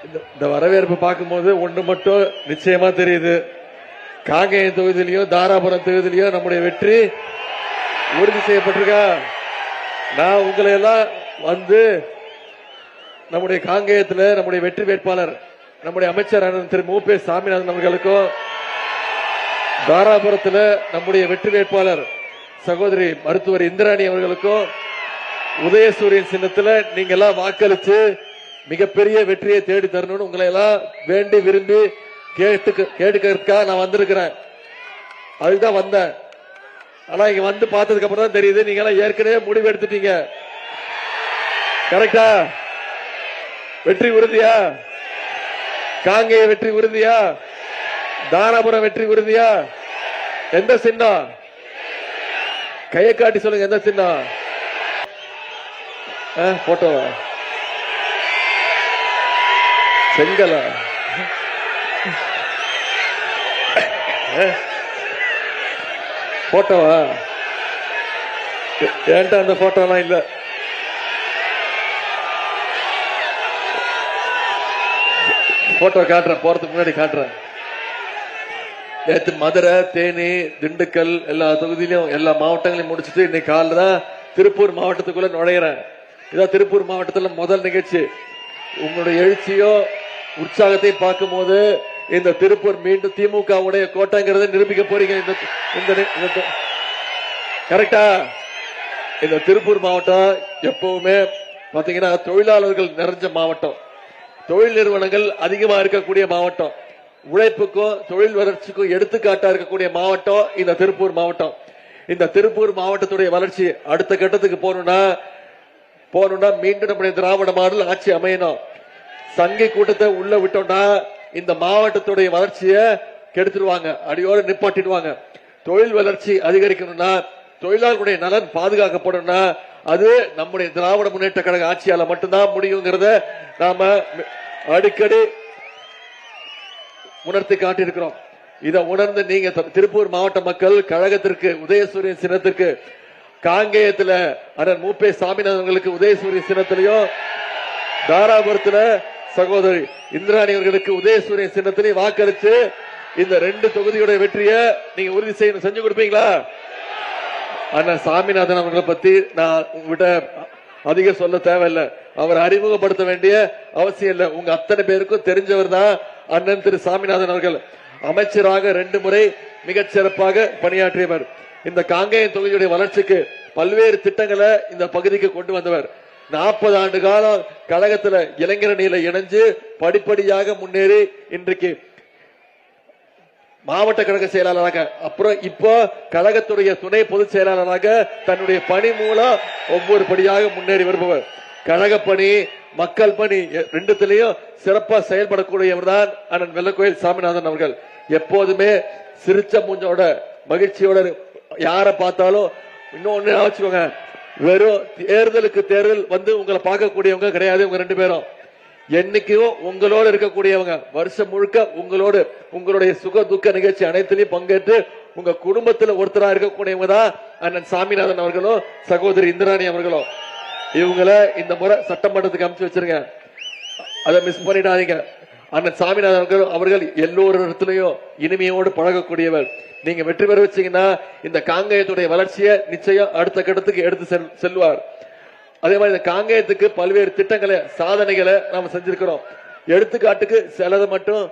இந்த வரவேற்பு பார்க்கும்போது ஒன்று மட்டும் நிச்சயமா தெரியுது. காங்கேயம் தொகுதியிலையும் தாராபுரம் தொகுதியிலையும் நம்முடைய வெற்றி உறுதி செய்யப்பட்டிருக்கா. நான் உங்களை எல்லாம் வந்து நம்முடைய காங்கேயத்தில் நம்முடைய வெற்றி வேட்பாளர் நம்முடைய அமைச்சர் திரு மு.பே. சாமிநாதன் அவர்களுக்கும், தாராபுரத்தில் நம்முடைய வெற்றி வேட்பாளர் சகோதரி மருத்துவர் இந்திராணி அவர்களுக்கும் உதயசூரியன் சின்னத்தில் நீங்க எல்லாம் வாக்களிச்சு மிகப்பெரிய வெற்றியை தேடி தரணும்னு உங்களை எல்லாம் வேண்டி விரும்பி கேட்டுக்கிறதுக்காக நான் வந்திருக்கிறேன். அதுதான் வந்தேன். ஆனா இங்க வந்து பார்த்ததுக்கு அப்புறம் தான் தெரியுது நீங்க எல்லாம் ஏற்கனவே முடிவு எடுத்துட்டீங்க. கரெக்டா? வெற்றி உறுதியா? காங்கேய வெற்றி உறுதியா? தாராபுரம் வெற்றி உறுதியா? எந்த சின்னம்? கையை காட்டி சொல்லுங்க. எந்த சின்னம்? போட்டோ செங்கலா? போட்டோவா? ஏன்டா அந்த போட்டோலாம் இல்ல. போட்டோ காட்டுறேன், போறதுக்கு முன்னாடி காட்டுறேன். நேற்று மதுரை, தேனி, திண்டுக்கல் எல்லா தொகுதியிலும் எல்லா மாவட்டங்களையும் முடிச்சுட்டு இன்னைக்கு காலைல தான் திருப்பூர் மாவட்டத்துக்குள்ள நுழையிறேன். இதான் திருப்பூர் மாவட்டத்தில் முதல் நிகழ்ச்சி. உங்களுடைய எழுச்சியோ உற்சாகத்தை பார்க்கும் போது இந்த திருப்பூர் மீண்டும் திமுகவுடைய கோட்டைங்கிறத நிரூபிக்க போறீங்க. கரெக்டா? இந்த திருப்பூர் மாவட்டம் எப்பவுமே பாத்தீங்கன்னா தொழிலாளர்கள் நிறைஞ்ச மாவட்டம், தொழில் நிறுவனங்கள் அதிகமா இருக்கக்கூடிய மாவட்டம், உழைப்புக்கும் தொழில் வளர்ச்சிக்கும் எடுத்துக்காட்டா இருக்கக்கூடிய மாவட்டம் இந்த திருப்பூர் மாவட்டம். இந்த திருப்பூர் மாவட்டத்துடைய வளர்ச்சி அடுத்த கட்டத்துக்கு போகணும்னா மீண்டும் நம்முடைய திராவிட மாடல் ஆட்சி அமையணும். சங்கை கூட்டத்தை உள்ள விட்டோம்னா இந்த மாவட்டத்துடைய வளர்ச்சியை கெடுத்துடுவாங்க, அடியோடு நிப்பாட்டிடுவாங்க. தொழில் வளர்ச்சி அதிகரிக்கணும்னா, தொழிலாளர்களுடைய நலன் பாதுகாக்கப்படணும்னா அது நம்முடைய திராவிட முன்னேற்ற கழக ஆட்சியால மட்டும்தான் முடியுங்கிறத நாம அடிக்கடி உணர்த்தி காட்டியிருக்கிறோம். இதை உணர்ந்து நீங்க திருப்பூர் மாவட்ட மக்கள் கழகத்திற்கு உதயசூரியன் சின்னத்திற்கு, காங்கேயத்தில் அண்ணன் மு.பே. சாமிநாதன் உதயசூரியன் சின்னத்திலையும், தாராபுரத்தில் சகோதரி இந்திராணி அவர்களுக்கு உதயசூரியன் சின்னத்திலையும் வாக்களிச்சு இந்த 2 தொகுதியுடைய வெற்றியை நீங்க உறுதி செஞ்சு கொடுப்பீங்களா? அண்ணன் சாமிநாதன் அவர்களை பத்தி நான் உங்ககிட்ட அதிகம் சொல்ல தேவையில்லை, அவர் அறிமுகப்படுத்த வேண்டிய அவசியம் இல்லை. உங்க அத்தனை பேருக்கும் தெரிஞ்சவர் தான் அண்ணன் திரு சாமிநாதன் அவர்கள். அமைச்சராக 2 முறை மிகச் சிறப்பாக பணியாற்றியவர். இந்த காங்கேயம் தொகுதியுடைய வளர்ச்சிக்கு பல்வேறு திட்டங்களை இந்த பகுதிக்கு கொண்டு வந்தவர். 40 ஆண்டு காலம் கழகத்துல இளைஞரணியில இணைஞ்சு படிப்படியாக முன்னேறி இன்றைக்கு மாவட்ட கழக செயலாளராக, அப்புறம் இப்போ கழகத்துடைய துணை பொதுச் செயலாளராக தன்னுடைய பணி மூலம் ஒவ்வொரு படியாக முன்னேறி வருபவர். கழக பணி, மக்கள் பணி 2த்திலையும் சிறப்பா செயல்படக்கூடியவர் தான் அண்ணன் வெள்ளக்கோயில் சாமிநாதன் அவர்கள். எப்போதுமே சிரிச்ச மூஞ்சோட மகிழ்ச்சியோட யார பார்த்தாலும், இன்னொன்னு வச்சுக்கோங்க, வெறும் தேர்தலுக்கு தேர்தல் வந்து உங்களை பார்க்கக்கூடியவங்க கிடையாது. உங்க 2 பேரும் என்னைக்கும் உங்களோடு இருக்கக்கூடியவங்க, வருஷம் முழுக்க உங்களோடு உங்களுடைய சுக துக்க நிகழ்ச்சி அனைத்திலையும் பங்கேற்று உங்க குடும்பத்தில் ஒருத்தரா இருக்கக்கூடியவங்க தான் அண்ணன் சாமிநாதன் அவர்களும் சகோதரி இந்திராணி அவர்களும். இவங்களை இந்த முறை சட்டமன்றத்துக்கு அமைச்சு வச்சிருங்க, அதை மிஸ் பண்ணிடாதீங்க. அண்ணன் சாமிநாதன் அவர்கள் எல்லோரிடத்திலையும் இனிமையோடு பழகக்கூடியவர். நீங்க வெற்றி பெற வச்சீங்கன்னா இந்த காங்கேயத்துடைய வளர்ச்சியை நிச்சயம் அடுத்த கட்டத்துக்கு எடுத்து செல்வார். அதே மாதிரி இந்த காங்கேயத்துக்கு பல்வேறு திட்டங்களை, சாதனைகளை நாம செஞ்சிருக்கிறோம். எடுத்துக்காட்டுக்கு சிலது மட்டும்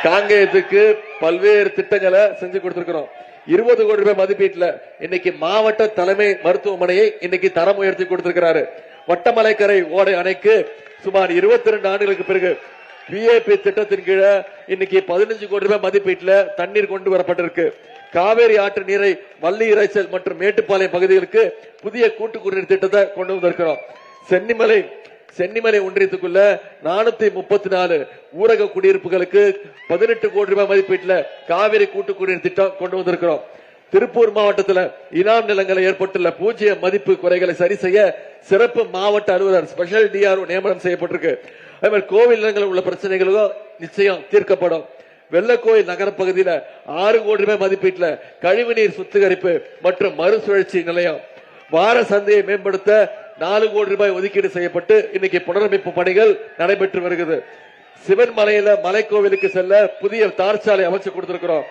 காங்கேயத்துக்கு பல்வேறு திட்டங்களை செஞ்சு கொடுத்திருக்கிறோம். 20 கோடி ரூபாய் மதிப்பீட்டுல இன்னைக்கு மாவட்ட தலைமை மருத்துவமனையை இன்னைக்கு தரம் உயர்த்தி கொடுத்திருக்கிறாரு. வட்டமலைக்கரை ஓடை அணைக்கு சுமார் 22 ஆண்டுகளுக்கு பிறகு விஏபி திட்டத்தின் கீழே இன்னைக்கு 15 கோடி ரூபாய் மதிப்பீட்டுல தண்ணீர் கொண்டு வரப்பட்டிருக்கு. காவேரி ஆற்று நீரை வள்ளி இறைச்சல் மற்றும் மேட்டுப்பாளையம் பகுதிகளுக்கு புதிய கூட்டு குடிநீர் திட்டத்தை கொண்டு வந்திருக்கிறோம். சென்னிமலை ஒன்றியத்துக்குள்ள 434 ஊரக குடியிருப்புகளுக்கு 18 கோடி ரூபாய் மதிப்பீட்டுல காவிரி கூட்டு குடிநீர் திட்டம் கொண்டு வந்திருக்கிறோம். திருப்பூர் மாவட்டத்தில் இனாம் நிலங்களை ஏற்பட்டுள்ள பூஜ்ஜிய மதிப்பு குறைகளை சரி செய்ய சிறப்பு மாவட்ட அலுவலர் ஸ்பெஷல் டிஆர்ஓ நியமனம் செய்யப்பட்டிருக்கு. அதே மாதிரி கோவில் நிலங்களில் உள்ள பிரச்சனைகளும் நிச்சயம் தீர்க்கப்படும். வெள்ளக்கோயில் நகர பகுதியில் 6 கோடி ரூபாய் மதிப்பீட்டுல கழிவுநீர் சுத்திகரிப்பு மற்றும் மறுசுழற்சி நிலையம், வார சந்தையை மேம்படுத்த 4 கோடி ரூபாய் ஒதுக்கீடு செய்யப்பட்டு இன்னைக்கு புனரமைப்பு பணிகள் நடைபெற்று வருகிறது. சிவன் மலையில மலைக்கோவிலுக்கு செல்ல புதிய தார் சாலை அமைச்சு கொடுத்திருக்கிறோம்.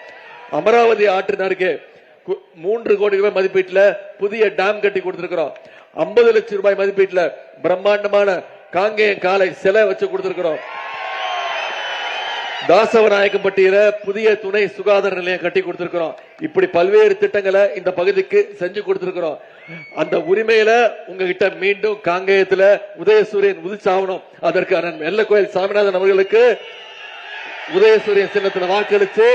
அமராவதி ஆற்றின் அருகே 3 கோடி ரூபாய் மதிப்பீட்டுல புதிய டேம் கட்டி கொடுத்திருக்கிறோம். 50 லட்சம் ரூபாய் மதிப்பீட்டுல பிரம்மாண்டமான காங்கேயம் காலை சிலை வச்சு கொடுத்திருக்கிறோம். தாசவநாயக்கம்பட்டியில புதிய துணை சுகாதார நிலையம் கட்டி கொடுத்திருக்கிறோம். இப்படி பல்வேறு திட்டங்களை இந்த பகுதிக்கு செஞ்சு கொடுத்திருக்கிறோம். அந்த உரிமையில உங்ககிட்ட மீண்டும் காங்கேயத்துல உதயசூரியன் உதிச்சாகணும். அதற்கு வெள்ளக்கோயில் சாமிநாதன் அவர்களுக்கு உதயசூரியன் சின்னத்துல வாக்களிச்சு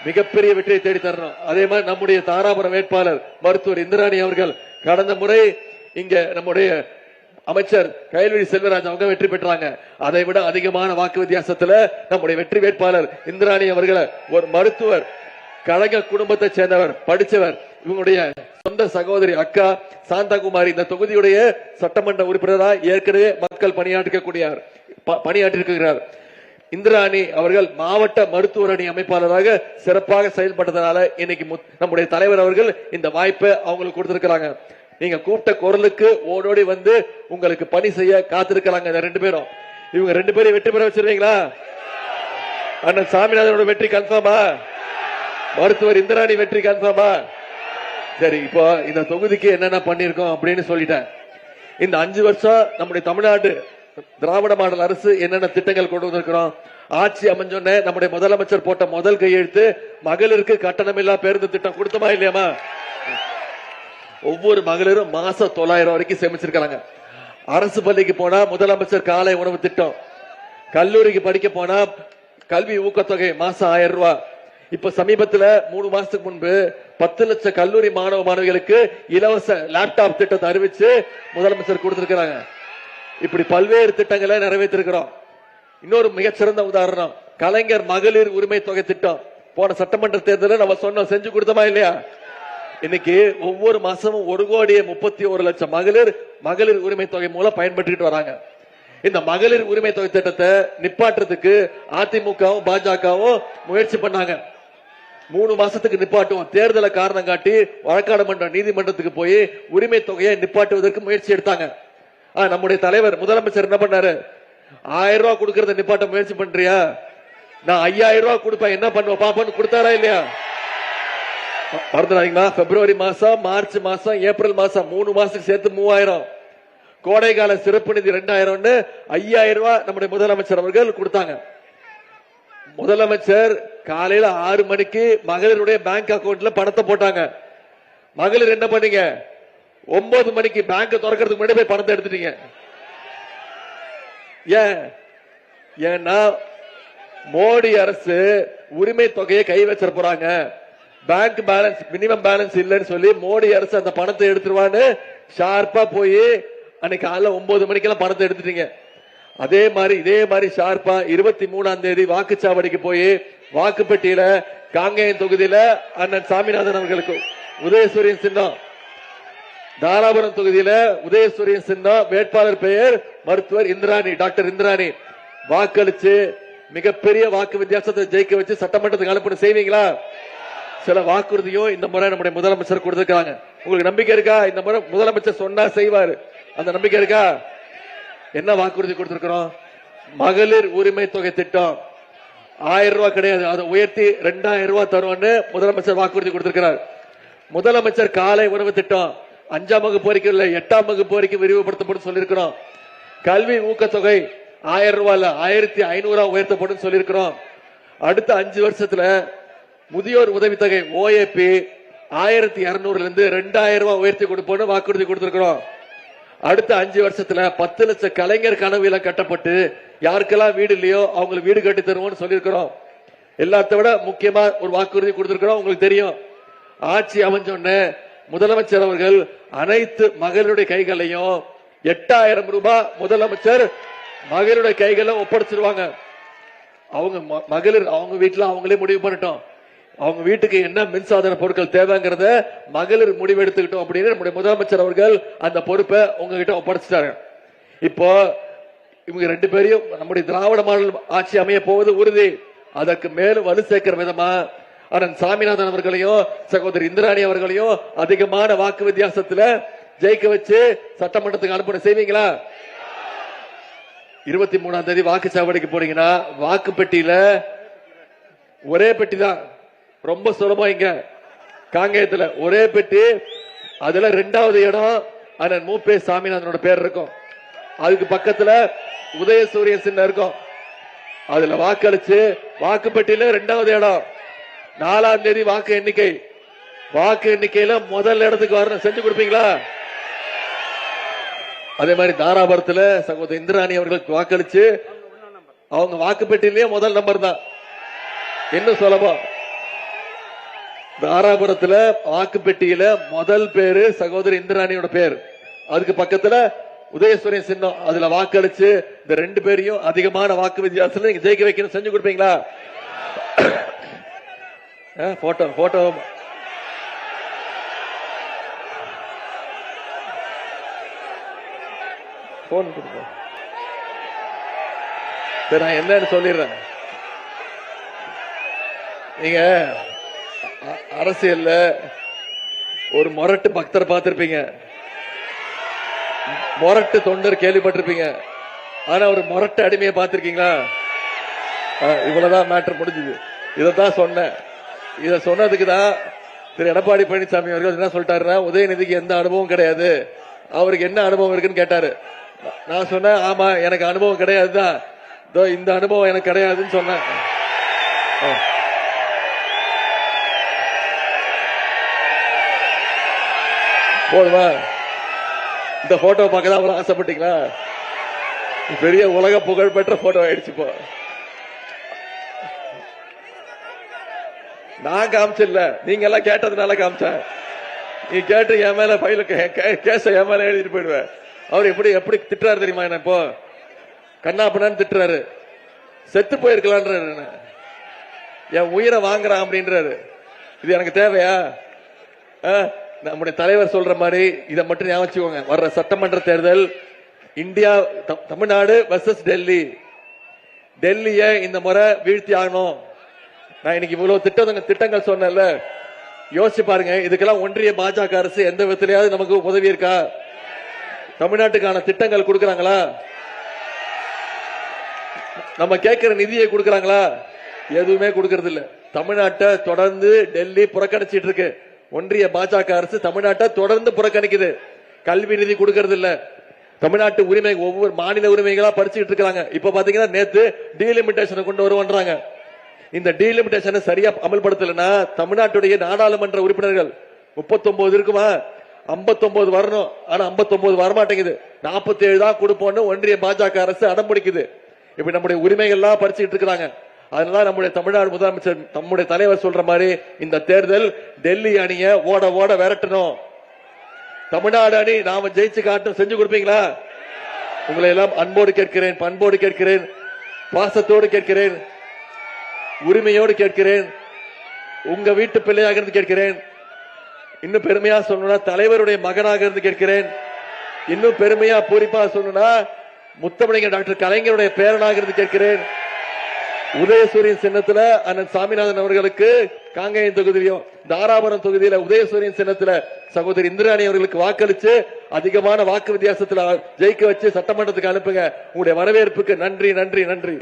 மிகப்பெரிய வெற்றியை தேடி தரணும். அதே மாதிரி நம்முடைய தாராபுரம் வேட்பாளர் மருத்துவர் இந்திராணி அவர்கள் கடந்த முறை இங்க நம்முடைய அமைச்சர் கயல்விழி செல்வராஜ் அவங்க வெற்றி பெற்றாங்க. அதை விட அதிகமான வாக்கு வித்தியாசத்துல நம்முடைய வெற்றி வேட்பாளர் இந்திராணி அவர்களை ஒரு மருத்துவர், கழக குடும்பத்தை சேர்ந்தவர், படிச்சவர், இவங்களுடைய சொந்த சகோதரி அக்கா சாந்தகுமாரி இந்த தொகுதியுடைய சட்டமன்ற உறுப்பினராக ஏற்கனவே மக்கள் பணியாற்றிருக்கிறார். இந்திராணி அவர்கள் மாவட்ட மருத்துவர் அணி அமைப்பாளராக சிறப்பாக செயல்பட்டதனால இன்னைக்கு நம்முடைய தலைவர் அவர்கள் இந்த வாய்ப்பை அவங்களுக்கு கொடுத்திருக்கிறாங்க. நீங்க கூப்பிட்ட குரலுக்கு ஓடோடி வந்து உங்களுக்கு பணி செய்ய காத்திருக்கிறாங்க. ரெண்டு பேரும் இவங்க 2 பேரும் வெற்றி பெற வச்சிருவீங்களா? அண்ணன் சாமிநாதனோட வெற்றி கன்ஃபார்மா? மருத்துவர் இந்திராணி வெற்றி கன்ஃபார்மா? சரி, இப்போ இந்த தொகுதிக்கு என்னென்ன பண்ணிருக்கோம் அப்படின்னு சொல்லிட்டேன். இந்த 5 வருஷம் நம்முடைய தமிழ்நாடு திராவிட மாடல் அரசு என்னென்ன திட்டங்கள் கொண்டு வந்திருக்கிறோம். ஆட்சி அமைஞ்சோன்னு நம்முடைய முதலமைச்சர் போட்ட முதல் கையெழுத்து மகளிருக்கு கட்டணமில்லா பேருந்து திட்டம் கொடுத்தமா இல்லையாமா? ஒவ்வொரு மகளிரும் மாசம் 900 வரைக்கும் சேமிச்சிருக்காங்க. அரசு பள்ளிக்கு போனா முதலமைச்சர் காலை உணவு திட்டம், கல்லூரிக்கு படிக்க போனா கல்வி ஊக்கத்தொகை மாசம் 1000 ரூபாய். இப்ப சமீபத்தில் 3 மாசத்துக்கு முன்பு 10 லட்சம் கல்லூரி மாணவ மாணவிகளுக்கு இலவச லேப்டாப் திட்டத்தை அறிவிச்சு முதலமைச்சர் கொடுத்திருக்கிறாங்க. இப்படி பல்வேறு திட்டங்களை நிறைவேற்றிருக்கிறோம். இன்னொரு மிகச்சிறந்த உதாரணம் கலைஞர் மகளிர் உரிமை தொகை திட்டம். போன சட்டமன்ற தேர்தலில் நம்ம சொன்னோம், செஞ்சு கொடுத்தோமா இல்லையா? இன்னைக்கு ஒவ்வொரு மாசமும் 1,31,00,000 மகளிர் உரிமை தொகை மூலம் பயன்படுத்திட்டு வராங்க. இந்த மகளிர் உரிமை தொகை திட்டத்தை நிப்பாட்டுறதுக்கு அதிமுகவும் பாஜகவும் முயற்சி பண்ணாங்க. 3 மாசத்துக்கு நிப்பாட்டுவோம் தேர்தலை காரணம் காட்டி வழக்காடு மன்ற நீதிமன்றத்துக்கு போய் உரிமை தொகையை நிப்பாட்டுவதற்கு முயற்சி எடுத்தாங்க. நம்முடைய தலைவர் முதலமைச்சர் என்ன பண்ணாரு? 1000 ரூபாய் கொடுக்கறத நிப்பாட்ட முயற்சி பண்றியா? நான் 5000 ரூபாய் கொடுப்பேன், என்ன பண்ணுவ பாப்பான்னு கொடுத்தாரா இல்லையா? மறந்துடாதீங்களா? பிப்ரவரி மாசம், மார்ச் மாசம், ஏப்ரல் மாசம் 3 மாசத்துக்கு சேர்த்து 3000, கோடைகால சிறப்பு நிதி 2000, 5000 ரூபாய் நம்முடைய முதலமைச்சர் அவர்கள் கொடுத்தாங்க. முதலமைச்சர் காலையில 6 மணிக்கு மகளிருடைய பேங்க் அக்கவுண்ட்ல பணத்தை போட்டாங்க. மகளிர் என்ன பண்ணீங்க? 9 மணிக்கு பேங்க் திறக்கிறதுக்கு முன்னாடி போய் பணத்தை எடுத்துட்டீங்க. ஏன்னா மோடி அரசு உரிமை தொகையை கை வச்சிட போறாங்க, பேங்க் பேலன்ஸ் மினிமம் பேலன்ஸ் இல்லைன்னு சொல்லி மோடி அரசு அந்த பணத்தை எடுத்துருவான்னு ஷார்ப்பா போய் அன்னைக்கு காலைல 9 மணிக்கெல்லாம் பணத்தை எடுத்துட்டீங்க. இதே மாதிரி ஷார்ப்பா 23ஆம் தேதி வாக்குச்சாவடிக்கு போய் வாக்குப்பெட்டியில காங்கேயம் தொகுதியில அண்ணன் சாமிநாதன் அவர்களுக்கு உதயசூரியன் சின்னம், தாராபுரம் தொகுதியில உதயசூரியன் சின்னம், வேட்பாளர் பெயர் மருத்துவர் இந்திராணி, டாக்டர் இந்திராணி வாக்களிச்சு மிகப்பெரிய வாக்கு வித்தியாசத்தை ஜெயிக்க வச்சு சட்டமன்றத்துக்கு அனுப்பி செய்வீங்களா? சில வாக்குறுதியும் இந்த முறை நம்முடைய முதலமைச்சர் கொடுத்திருக்காங்க. உங்களுக்கு நம்பிக்கை இருக்கா? இந்த முறை முதலமைச்சர் சொன்னா செய்வாரு, அந்த நம்பிக்கை இருக்கா? என்ன வாக்குறுதி கொடுத்திருக்கிறோம்? மகளிர் உரிமை தொகை திட்டம் 1000 ரூபாய் கிடையாது, அதை உயர்த்தி 2000 ரூபாய் தருவோம்னு முதலமைச்சர் வாக்குறுதி கொடுத்திருக்கிறார். முதலமைச்சர் காலை உணவு திட்டம் 5ஆம் வகுப்பு வரைக்கும் இல்ல 8ஆம் வகுப்பு வரைக்கும் விரிவுபடுத்தப்படும் சொல்லியிருக்கிறோம். கல்வி ஊக்கத்தொகை 1000 ரூபாய் 1500 உயர்த்தப்படும் சொல்லியிருக்கிறோம். அடுத்த 5 வருஷத்துல முதியோர் உதவித்தொகை OAP 1200 இருந்து 2000 ரூபாய் உயர்த்தி கொடுப்போம்னு வாக்குறுதி கொடுத்திருக்கிறோம். அடுத்த 5 வருஷத்துல 10 லட்சம் கலைஞர் கனவு இல்லம் கட்டப்பட்டு யாருக்கெல்லாம் வீடு இல்லையோ அவங்களுக்கு வீடு கட்டி தருவோம்னு சொல்லியிருக்கிறோம். எல்லாத்த விட முக்கியமா ஒரு வாக்குறுதி கொடுத்திருக்கிறோம். உங்களுக்கு தெரியும், ஆட்சி அமைஞ்சோன்னு முதலமைச்சர் அவர்கள் அனைத்து மகளிருடைய கைகளையும் 8000 ரூபாய் முதலமைச்சர் மகளிருடைய கைகளை ஒப்படைச்சிருவாங்க. அவங்க மகளிர் அவங்க வீட்டுல அவங்களே முடிவு பண்ணிட்டோம், அவங்க வீட்டுக்கு என்ன மின்சாதன பொருட்கள் தேவைங்கிறத மகளிர் முடிவு எடுத்துக்கிட்டோம் அப்படின்னு நம்முடைய முதலமைச்சர் அவர்கள் அந்த பொறுப்பை உங்ககிட்ட ஒப்படைச்சிட்டாங்க. இப்போ இவங்க 2 பேரையும் நம்முடைய திராவிட மாடல் ஆட்சி அமைய போவது உறுதி. அதற்கு மேலும் வலு சேர்க்கிற விதமா அண்ணன் சாமிநாதன் அவர்களையும் சகோதரி இந்திராணி அவர்களையும் அதிகமான வாக்கு வித்தியாசத்துல ஜெயிக்க வச்சு சட்டமன்றத்துக்கு அனுப்ப செய்வீங்களா? 23ஆம் தேதி வாக்குச்சாவடிக்கு போனீங்கன்னா வாக்கு பெட்டியில ஒரே பெட்டி தான், ரொம்ப சுலபம். இங்க காங்கேயத்துல ஒரே பெட்டி, அதுல 2வது இடம் அண்ணன் மூப்பே சாமிநாதனோட பேர் இருக்கும். அதுக்கு பக்கத்துல உதயசூரியன் சின்னம் இருக்கும். அதுல வாக்களிச்சு வாக்கு பெட்டியில 2வது இடம். 4ஆம் தேதி வாக்கு எண்ணிக்கை. வாக்கு எண்ணிக்கையில முதல் இடத்துக்கு வரணும், செஞ்சு கொடுப்பீங்களா? அதே மாதிரி தாராபுரத்துல சகோதரி இந்திராணி அவர்களுக்கு வாக்களிச்சு அவங்க வாக்கு பெட்டியிலேயே முதல் நம்பர் தான். என்ன சுலபம். தாராபுரத்துல வாக்கு பெட்டியில முதல் பேரு சகோதரி இந்திராணியோட பேர், அதுக்கு பக்கத்துல உதயசூரியன் சின்னம். அதுல வாக்களிச்சு இந்த 2 பேரையும் அதிகமான வாக்கு வித்தியாசத்துல நீங்க ஜெயிக்க வைக்கணும், செஞ்சு கொடுப்பீங்களா? போட்டோ போட்டோ போன் கொடுப்போம். நான் என்னன்னு சொல்லிடுறேன். நீங்க அரசியல்ல ஒரு மொரட்டு பக்தரை பார்த்திருப்பீங்க, மொரட்டு தொண்டர் கேள்விப்பட்டிருப்பீங்க. ஆனா ஒரு மொரட்டு அடிமையை பார்த்திருக்கீங்களா? இவ்வளவுதான் மேட்டர் முடிஞ்சது. இதைத்தான் சொன்னேன். இத சொன்னதுக்கு தான் திரு எடப்பாடி பழனிசாமி அவர்கள் என்ன சொல்லிட்டாருன்னா, உதயநிதிக்கு எந்த அனுபவம் கிடையாது, அவருக்கு என்ன அனுபவம் இருக்குன்னு கேட்டாரு. நான் சொன்னேன், ஆமா எனக்கு அனுபவம் கிடையாதுதான், இந்த அனுபவம் எனக்கு கிடையாதுன்னு சொன்னேன். போதுமா? இந்த போட்டோ பார்க்க தான் அவ்வளவு ஆசைப்பட்டீங்களா? பெரிய உலக புகழ் பெற்ற போட்டோ ஆயிடுச்சு. இப்போ நான் காமிச்சில்ல, நீங்க எல்லாம் கேட்டதுனால காமிச்சேன். நீ கேட்டு என் மேல பையில கேஸ என் மேல எழுதிட்டு போயிடுவேன். அவர் எப்படி எப்படி திட்டுறாரு தெரியுமா? என்ன இப்போ கண்ணாப்பண்ணான்னு திட்டுறாரு. செத்து போயிருக்கலான்றாரு, என் உயிரை வாங்குறான் அப்படின்றாரு. இது எனக்கு தேவையா? நம்முடைய தலைவர் சொல்ற மாதிரி இதை மட்டும் ஞாபகம். வர்ற சட்டமன்ற தேர்தல் இந்தியா தமிழ்நாடு வர்சஸ் டெல்லி. டெல்லிய இந்த முறை வீழ்த்தி ஆகணும். நான் இன்னைக்கு இவ்வளவு திட்டங்கள் சொன்னேன்ல, யோசிச்சு பாருங்க. இதுக்கெல்லாம் ஒன்றிய பாஜக அரசு எந்த விதத்திலேயாவது நமக்கு உதவி இருக்கா? தமிழ்நாட்டுக்கான திட்டங்கள் கொடுக்கறாங்களா? நம்ம கேட்கிற நிதியை கொடுக்கறாங்களா? எதுவுமே கொடுக்கறது இல்ல. தமிழ்நாட்டை தொடர்ந்து டெல்லி புறக்கணிச்சிட்டு இருக்கு. ஒன்றிய பாஜக அரசு தமிழ்நாட்டை தொடர்ந்து புறக்கணிக்குது. கல்வி நிதி கொடுக்கறது இல்ல. தமிழ்நாட்டு உரிமை ஒவ்வொரு மாநில உரிமைகளா பறிச்சுட்டு இருக்காங்க. இப்ப பாத்தீங்கன்னா நேத்து டீலிமிட்டேஷனை கொண்டு வருவாங்க. இந்த டீலிமிட்டேஷனை சரியா அமல்படுத்தலன்னா தமிழ்நாட்டுடைய நாடாளுமன்ற உறுப்பினர்கள் 39 இருக்குமா, 59 வரணும். ஆனா 59 வரமாட்டேங்குது. 47 தான் கொடுப்போம்னு ஒன்றிய பாஜக அரசு அடம்பிடிக்குது. இப்ப நம்முடைய உரிமைகள்லாம் பறிச்சுட்டு இருக்காங்க. அதனால நம்முடைய தமிழ்நாடு முதலமைச்சர் நம்முடைய தலைவர் சொல்ற மாதிரி இந்த தேர்தல் டெல்லி அணியை ஓட ஓட விரட்டணும். தமிழ்நாடு அணி நாம ஜெயிச்சு காட்டும், செஞ்சு கொடுப்பீங்களா? உங்களை எல்லாம் அன்போடு கேட்கிறேன், பண்போடு கேட்கிறேன், பாசத்தோடு கேட்கிறேன், உரிமையோடு கேட்கிறேன், உங்க வீட்டு பிள்ளையாக இருந்து கேட்கிறேன். இன்னும் பெருமையா சொல்லணும்னா தலைவருடைய மகனாக இருந்து கேட்கிறேன். இன்னும் பெருமையா பூரிப்பா சொல்லணும்னா முத்தமிழர் டாக்டர் கலைஞருடைய பேரனாக இருந்து கேட்கிறேன். உதயசூரியன் சின்னத்துல அண்ணன் சாமிநாதன் அவர்களுக்கு காங்கேயம் தொகுதியிலும் தாராபுரம் தொகுதியில உதயசூரியன் சின்னத்துல சகோதரி இந்திராணி அவர்களுக்கு வாக்களிச்சு அதிகமான வாக்கு வித்தியாசத்துல ஜெயிக்க வச்சு சட்டமன்றத்துக்கு அனுப்புங்க. உங்களுடைய வரவேற்புக்கு நன்றி நன்றி நன்றி.